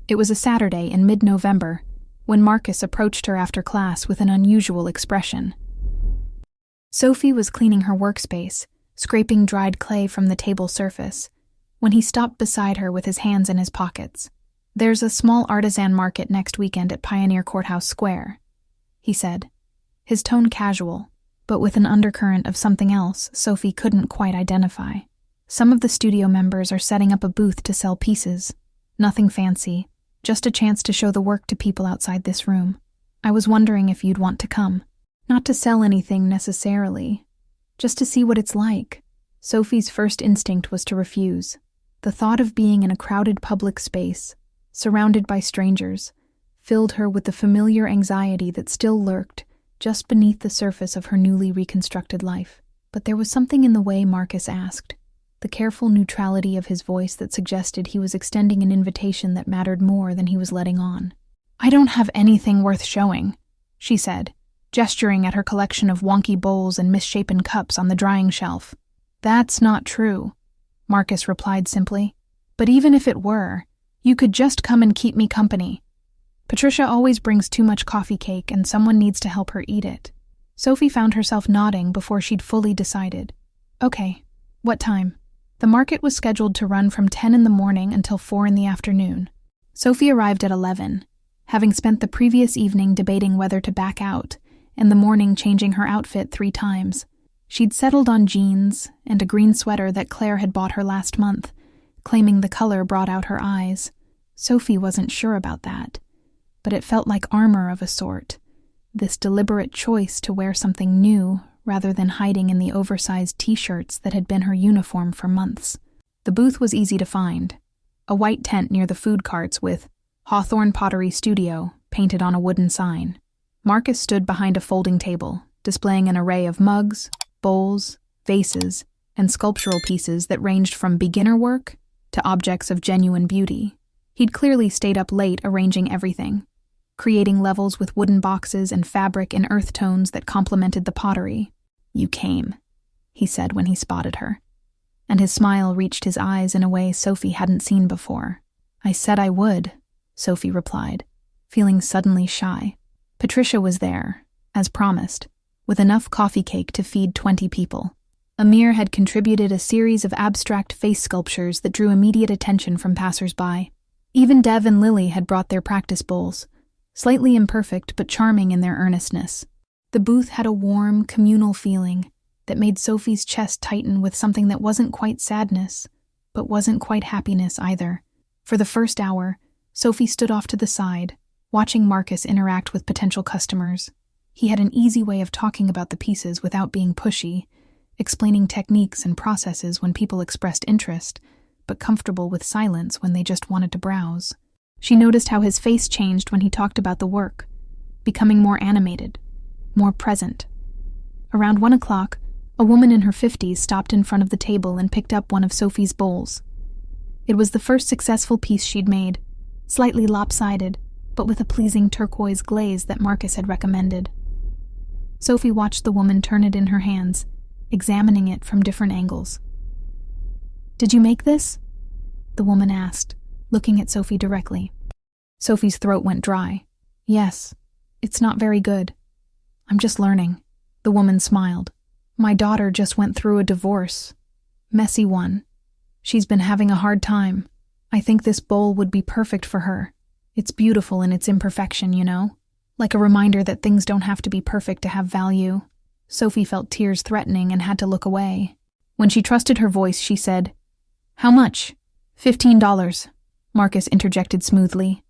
It was a Saturday in mid-November when Marcus approached her after class with an unusual expression. Sophie was cleaning her workspace, scraping dried clay from the table surface, when he stopped beside her with his hands in his pockets. There's a small artisan market next weekend at Pioneer Courthouse Square, he said, his tone casual, but with an undercurrent of something else Sophie couldn't quite identify. Some of the studio members are setting up a booth to sell pieces. Nothing fancy, just a chance to show the work to people outside this room. I was wondering if you'd want to come. Not to sell anything necessarily, just to see what it's like. Sophie's first instinct was to refuse. The thought of being in a crowded public space, surrounded by strangers, filled her with the familiar anxiety that still lurked just beneath the surface of her newly reconstructed life. But there was something in the way Marcus asked, the careful neutrality of his voice that suggested he was extending an invitation that mattered more than he was letting on. "I don't have anything worth showing," she said, gesturing at her collection of wonky bowls and misshapen cups on the drying shelf. "That's not true," Marcus replied simply. "But even if it were, you could just come and keep me company. Patricia always brings too much coffee cake and someone needs to help her eat it." Sophie found herself nodding before she'd fully decided. "Okay, what time?" The market was scheduled to run from 10 in the morning until 4 in the afternoon. Sophie arrived at 11, having spent the previous evening debating whether to back out, and the morning changing her outfit 3 times. She'd settled on jeans and a green sweater that Claire had bought her last month, claiming the color brought out her eyes. Sophie wasn't sure about that, but it felt like armor of a sort, this deliberate choice to wear something new rather than hiding in the oversized t-shirts that had been her uniform for months. The booth was easy to find, a white tent near the food carts with Hawthorne Pottery Studio painted on a wooden sign. Marcus stood behind a folding table, displaying an array of mugs, bowls, vases, and sculptural pieces that ranged from beginner work to objects of genuine beauty. He'd clearly stayed up late arranging everything, creating levels with wooden boxes and fabric in earth tones that complemented the pottery. "You came," he said when he spotted her, and his smile reached his eyes in a way Sophie hadn't seen before. "I said I would," Sophie replied, feeling suddenly shy. Patricia was there, as promised, with enough coffee cake to feed 20 people. Amir had contributed a series of abstract face sculptures that drew immediate attention from passers-by. Even Dev and Lily had brought their practice bowls, slightly imperfect but charming in their earnestness. The booth had a warm, communal feeling that made Sophie's chest tighten with something that wasn't quite sadness, but wasn't quite happiness either. For the first hour, Sophie stood off to the side, watching Marcus interact with potential customers. He had an easy way of talking about the pieces without being pushy, explaining techniques and processes when people expressed interest, but comfortable with silence when they just wanted to browse. She noticed how his face changed when he talked about the work, becoming more animated, more present. Around 1 o'clock, a woman in her 50s stopped in front of the table and picked up one of Sophie's bowls. It was the first successful piece she'd made, slightly lopsided, but with a pleasing turquoise glaze that Marcus had recommended. Sophie watched the woman turn it in her hands, examining it from different angles. "Did you make this?" the woman asked, looking at Sophie directly. Sophie's throat went dry. "Yes, it's not very good. I'm just learning." The woman smiled. "My daughter just went through a divorce. Messy one. She's been having a hard time. I think this bowl would be perfect for her. It's beautiful in its imperfection, you know? Like a reminder that things don't have to be perfect to have value." Sophie felt tears threatening and had to look away. When she trusted her voice, she said, "How much?" $15, Marcus interjected smoothly,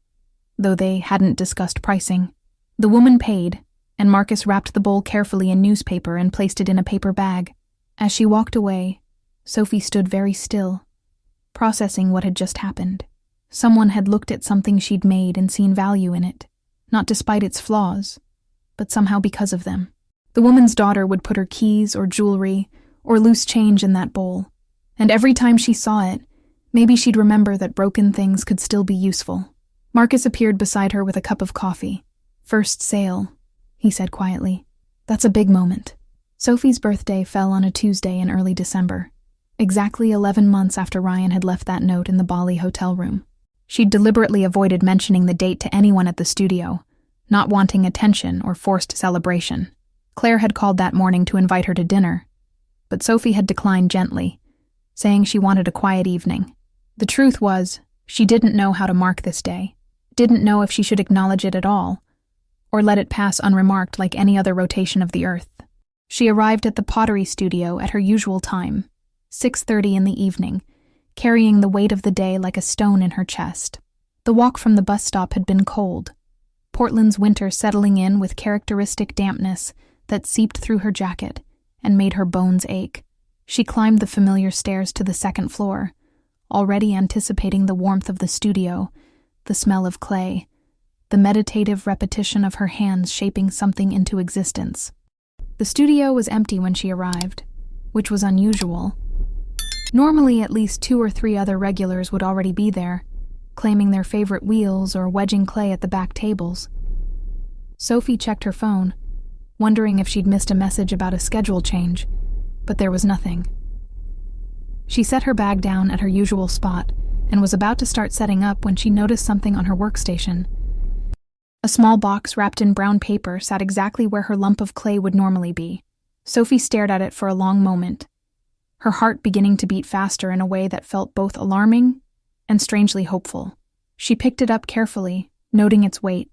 though they hadn't discussed pricing. The woman paid, and Marcus wrapped the bowl carefully in newspaper and placed it in a paper bag. As she walked away, Sophie stood very still, processing what had just happened. Someone had looked at something she'd made and seen value in it, not despite its flaws, but somehow because of them. The woman's daughter would put her keys or jewelry or loose change in that bowl, and every time she saw it, maybe she'd remember that broken things could still be useful. Marcus appeared beside her with a cup of coffee. "First sale," he said quietly. "That's a big moment." Sophie's birthday fell on a Tuesday in early December, exactly 11 months after Ryan had left that note in the Bali hotel room. She'd deliberately avoided mentioning the date to anyone at the studio, not wanting attention or forced celebration. Claire had called that morning to invite her to dinner, but Sophie had declined gently, saying she wanted a quiet evening. The truth was, she didn't know how to mark this day, didn't know if she should acknowledge it at all, or let it pass unremarked like any other rotation of the earth. She arrived at the pottery studio at her usual time, 6:30 in the evening, carrying the weight of the day like a stone in her chest. The walk from the bus stop had been cold, Portland's winter settling in with characteristic dampness that seeped through her jacket and made her bones ache. She climbed the familiar stairs to the second floor, already anticipating the warmth of the studio, the smell of clay, the meditative repetition of her hands shaping something into existence. The studio was empty when she arrived, which was unusual. Normally, at least 2 or 3 other regulars would already be there, claiming their favorite wheels or wedging clay at the back tables. Sophie checked her phone, wondering if she'd missed a message about a schedule change, but there was nothing. She set her bag down at her usual spot and was about to start setting up when she noticed something on her workstation. A small box wrapped in brown paper sat exactly where her lump of clay would normally be. Sophie stared at it for a long moment, her heart beginning to beat faster in a way that felt both alarming and strangely hopeful. She picked it up carefully, noting its weight,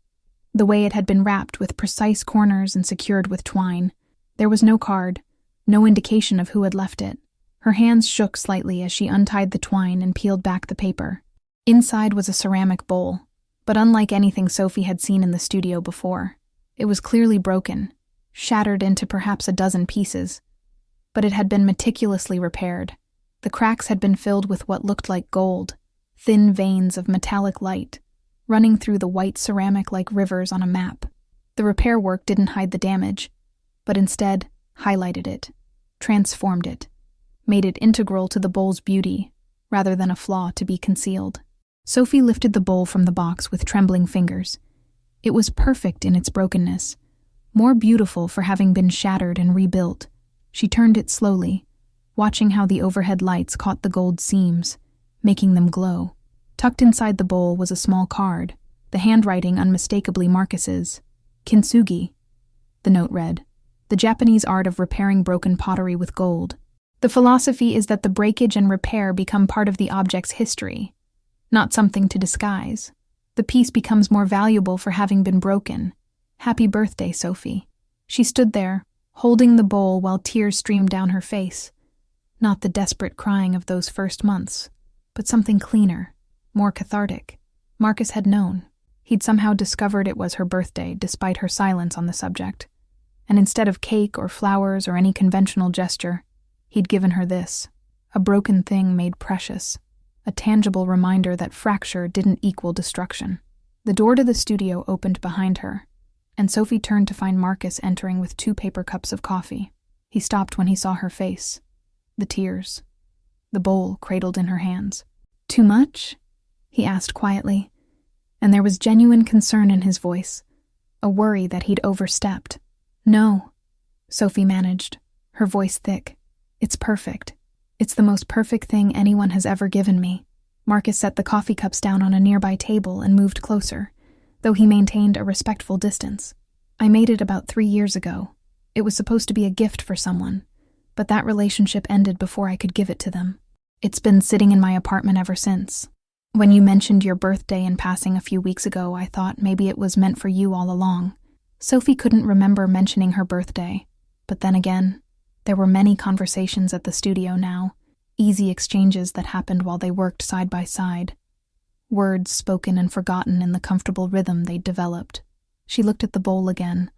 the way it had been wrapped with precise corners and secured with twine. There was no card, no indication of who had left it. Her hands shook slightly as she untied the twine and peeled back the paper. Inside was a ceramic bowl, but unlike anything Sophie had seen in the studio before. It was clearly broken, shattered into perhaps a dozen pieces, but it had been meticulously repaired. The cracks had been filled with what looked like gold, thin veins of metallic light, running through the white ceramic like rivers on a map. The repair work didn't hide the damage, but instead highlighted it, transformed it, made it integral to the bowl's beauty, rather than a flaw to be concealed. Sophie lifted the bowl from the box with trembling fingers. It was perfect in its brokenness, more beautiful for having been shattered and rebuilt. She turned it slowly, watching how the overhead lights caught the gold seams, making them glow. Tucked inside the bowl was a small card, the handwriting unmistakably Marcus's. Kintsugi, the note read, the Japanese art of repairing broken pottery with gold. The philosophy is that the breakage and repair become part of the object's history, not something to disguise. The piece becomes more valuable for having been broken. Happy birthday, Sophie. She stood there, holding the bowl while tears streamed down her face. Not the desperate crying of those first months, but something cleaner, more cathartic. Marcus had known. He'd somehow discovered it was her birthday, despite her silence on the subject. And instead of cake or flowers or any conventional gesture, he'd given her this, a broken thing made precious, a tangible reminder that fracture didn't equal destruction. The door to the studio opened behind her, and Sophie turned to find Marcus entering with 2 paper cups of coffee. He stopped when he saw her face, the tears, the bowl cradled in her hands. "Too much?" he asked quietly, and there was genuine concern in his voice, a worry that he'd overstepped. "No," Sophie managed, her voice thick. "It's perfect. It's the most perfect thing anyone has ever given me." Marcus set the coffee cups down on a nearby table and moved closer, though he maintained a respectful distance. "I made it about 3 years ago. It was supposed to be a gift for someone, but that relationship ended before I could give it to them. It's been sitting in my apartment ever since. When you mentioned your birthday in passing a few weeks ago, I thought maybe it was meant for you all along." Sophie couldn't remember mentioning her birthday, but then again, there were many conversations at the studio now, easy exchanges that happened while they worked side by side, words spoken and forgotten in the comfortable rhythm they'd developed. She looked at the bowl again,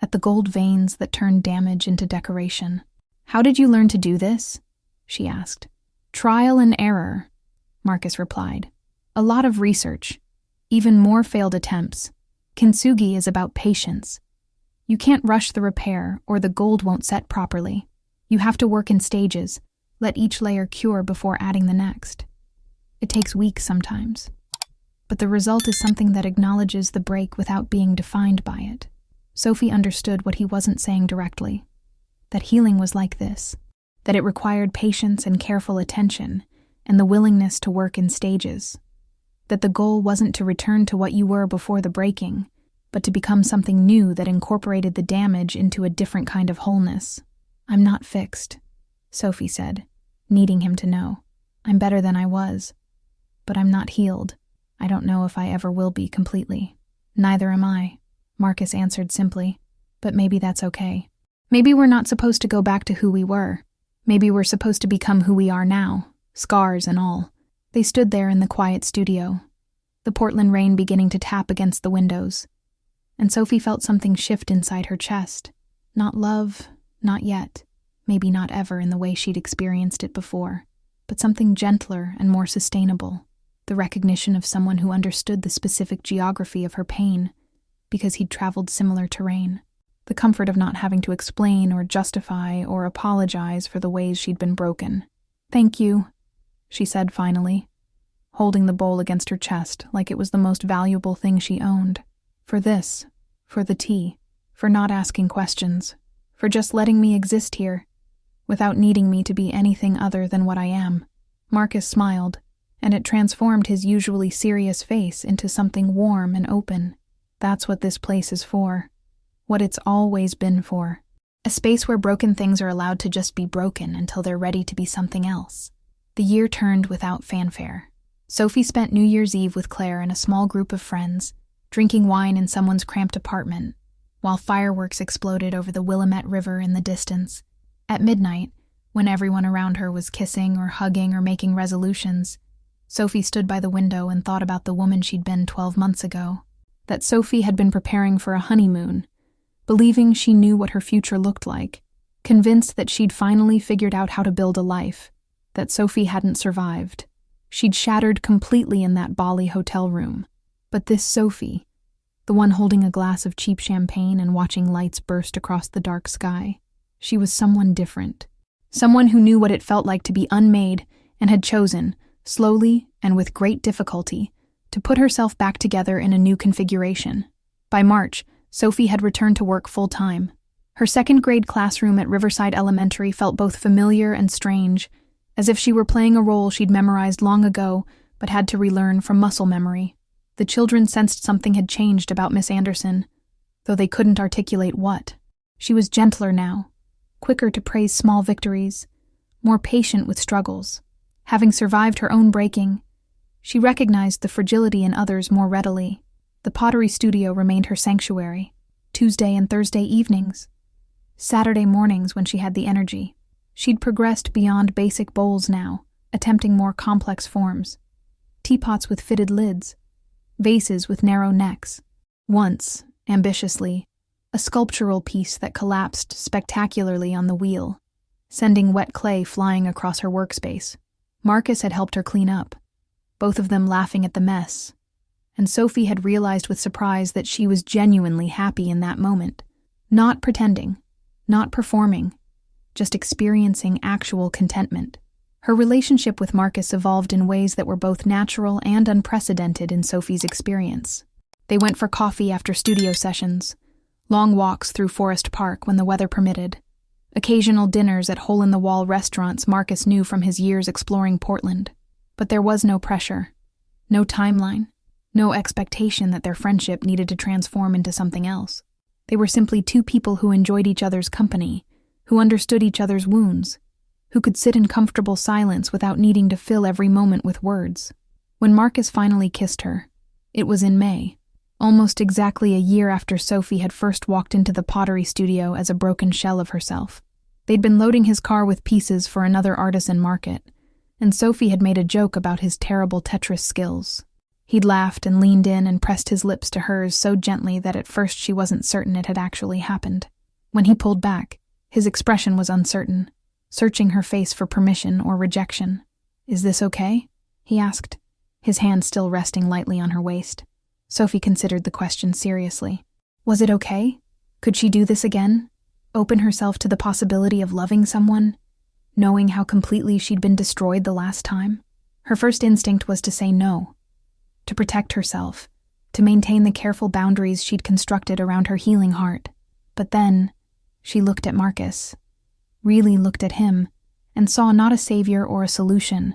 at the gold veins that turned damage into decoration. "How did you learn to do this?" she asked. "Trial and error," Marcus replied. "A lot of research, even more failed attempts. Kintsugi is about patience. You can't rush the repair or the gold won't set properly. You have to work in stages, let each layer cure before adding the next. It takes weeks sometimes. But the result is something that acknowledges the break without being defined by it." Sophie understood what he wasn't saying directly, that healing was like this, that it required patience and careful attention, and the willingness to work in stages, that the goal wasn't to return to what you were before the breaking, but to become something new that incorporated the damage into a different kind of wholeness. "I'm not fixed," Sophie said, needing him to know. "I'm better than I was, but I'm not healed. I don't know if I ever will be completely." "Neither am I," Marcus answered simply, "but maybe that's okay. Maybe we're not supposed to go back to who we were. Maybe we're supposed to become who we are now, scars and all." They stood there in the quiet studio, the Portland rain beginning to tap against the windows, and Sophie felt something shift inside her chest, Not love, not yet, maybe not ever in the way she'd experienced it before, but something gentler and more sustainable, the recognition of someone who understood the specific geography of her pain because he'd traveled similar terrain, the comfort of not having to explain or justify or apologize for the ways she'd been broken. "Thank you," she said finally, holding the bowl against her chest like it was the most valuable thing she owned. "For this, for the tea, for not asking questions, for just letting me exist here, without needing me to be anything other than what I am." Marcus smiled, and it transformed his usually serious face into something warm and open. That's what this place is for. What it's always been for. A space where broken things are allowed to just be broken until they're ready to be something else. The year turned without fanfare. Sophie spent New Year's Eve with Claire and a small group of friends, drinking wine in someone's cramped apartment, while fireworks exploded over the Willamette River in the distance. At midnight, when everyone around her was kissing or hugging or making resolutions, Sophie stood by the window and thought about the woman she'd been 12 months ago. That Sophie had been preparing for a honeymoon, believing she knew what her future looked like, convinced that she'd finally figured out how to build a life, that Sophie hadn't survived. She'd shattered completely in that Bali hotel room. But this Sophie, the one holding a glass of cheap champagne and watching lights burst across the dark sky, she was someone different. Someone who knew what it felt like to be unmade and had chosen, slowly and with great difficulty, to put herself back together in a new configuration. By March, Sophie had returned to work full-time. Her second-grade classroom at Riverside Elementary felt both familiar and strange, as if she were playing a role she'd memorized long ago but had to relearn from muscle memory. The children sensed something had changed about Miss Anderson, though they couldn't articulate what. She was gentler now, quicker to praise small victories, more patient with struggles. Having survived her own breaking, she recognized the fragility in others more readily. The pottery studio remained her sanctuary, Tuesday and Thursday evenings, Saturday mornings when she had the energy. She'd progressed beyond basic bowls now, attempting more complex forms. Teapots with fitted lids, vases with narrow necks. Once, ambitiously, a sculptural piece that collapsed spectacularly on the wheel, sending wet clay flying across her workspace. Marcus had helped her clean up, both of them laughing at the mess, and Sophie had realized with surprise that she was genuinely happy in that moment. Not pretending, not performing, just experiencing actual contentment. Her relationship with Marcus evolved in ways that were both natural and unprecedented in Sophie's experience. They went for coffee after studio sessions, long walks through Forest Park when the weather permitted, occasional dinners at hole-in-the-wall restaurants Marcus knew from his years exploring Portland. But there was no pressure, no timeline, no expectation that their friendship needed to transform into something else. They were simply two people who enjoyed each other's company, who understood each other's wounds, who could sit in comfortable silence without needing to fill every moment with words. When Marcus finally kissed her, it was in May, almost exactly a year after Sophie had first walked into the pottery studio as a broken shell of herself. They'd been loading his car with pieces for another artisan market, and Sophie had made a joke about his terrible Tetris skills. He'd laughed and leaned in and pressed his lips to hers so gently that at first she wasn't certain it had actually happened. When he pulled back, his expression was uncertain, searching her face for permission or rejection. "Is this okay?" he asked, his hand still resting lightly on her waist. Sophie considered the question seriously. Was it okay? Could she do this again? Open herself to the possibility of loving someone, knowing how completely she'd been destroyed the last time? Her first instinct was to say no, to protect herself, to maintain the careful boundaries she'd constructed around her healing heart. But then, she looked at Marcus, really looked at him, and saw not a savior or a solution,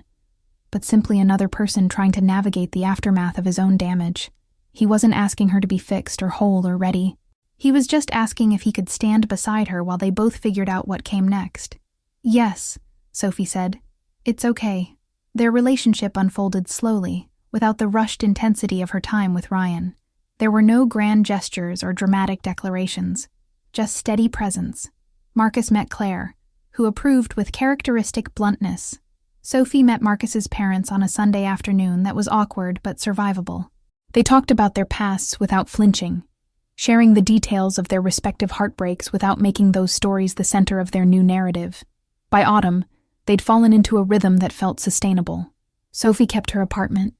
but simply another person trying to navigate the aftermath of his own damage. He wasn't asking her to be fixed or whole or ready. He was just asking if he could stand beside her while they both figured out what came next. "Yes," Sophie said. "It's okay." Their relationship unfolded slowly, without the rushed intensity of her time with Ryan. There were no grand gestures or dramatic declarations, just steady presence. Marcus met Claire, who approved with characteristic bluntness. Sophie met Marcus's parents on a Sunday afternoon that was awkward but survivable. They talked about their pasts without flinching, sharing the details of their respective heartbreaks without making those stories the center of their new narrative. By autumn, they'd fallen into a rhythm that felt sustainable. Sophie kept her apartment,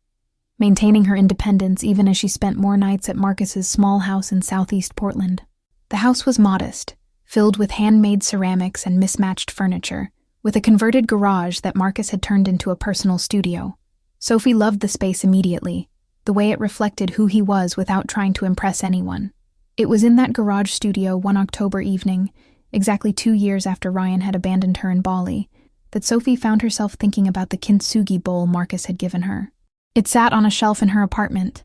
maintaining her independence even as she spent more nights at Marcus's small house in southeast Portland. The house was modest, filled with handmade ceramics and mismatched furniture, with a converted garage that Marcus had turned into a personal studio. Sophie loved the space immediately, the way it reflected who he was without trying to impress anyone. It was in that garage studio one October evening, exactly 2 years after Ryan had abandoned her in Bali, that Sophie found herself thinking about the kintsugi bowl Marcus had given her. It sat on a shelf in her apartment,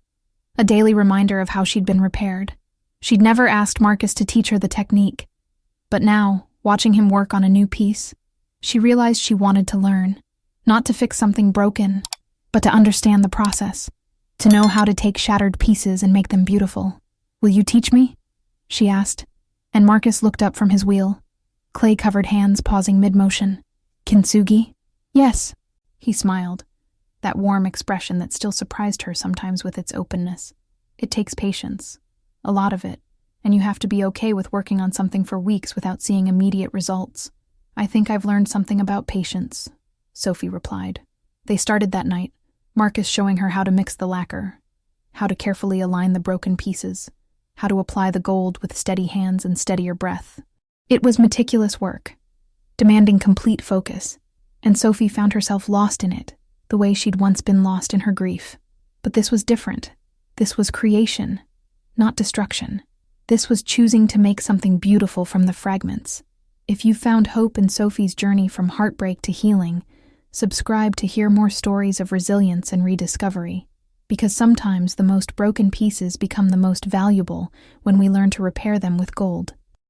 a daily reminder of how she'd been repaired. She'd never asked Marcus to teach her the technique, but now, watching him work on a new piece, she realized she wanted to learn, not to fix something broken, but to understand the process, to know how to take shattered pieces and make them beautiful. "Will you teach me?" she asked, and Marcus looked up from his wheel, clay-covered hands pausing mid-motion. "Kintsugi?" "Yes," he smiled, that warm expression that still surprised her sometimes with its openness. "It takes patience, a lot of it, and you have to be okay with working on something for weeks without seeing immediate results." "I think I've learned something about patience," Sophie replied. They started that night, Marcus showing her how to mix the lacquer, how to carefully align the broken pieces, how to apply the gold with steady hands and steadier breath. It was meticulous work, demanding complete focus, and Sophie found herself lost in it, the way she'd once been lost in her grief. But this was different. This was creation, not destruction. This was choosing to make something beautiful from the fragments. If you found hope in Sophie's journey from heartbreak to healing, subscribe to hear more stories of resilience and rediscovery, because sometimes the most broken pieces become the most valuable when we learn to repair them with gold.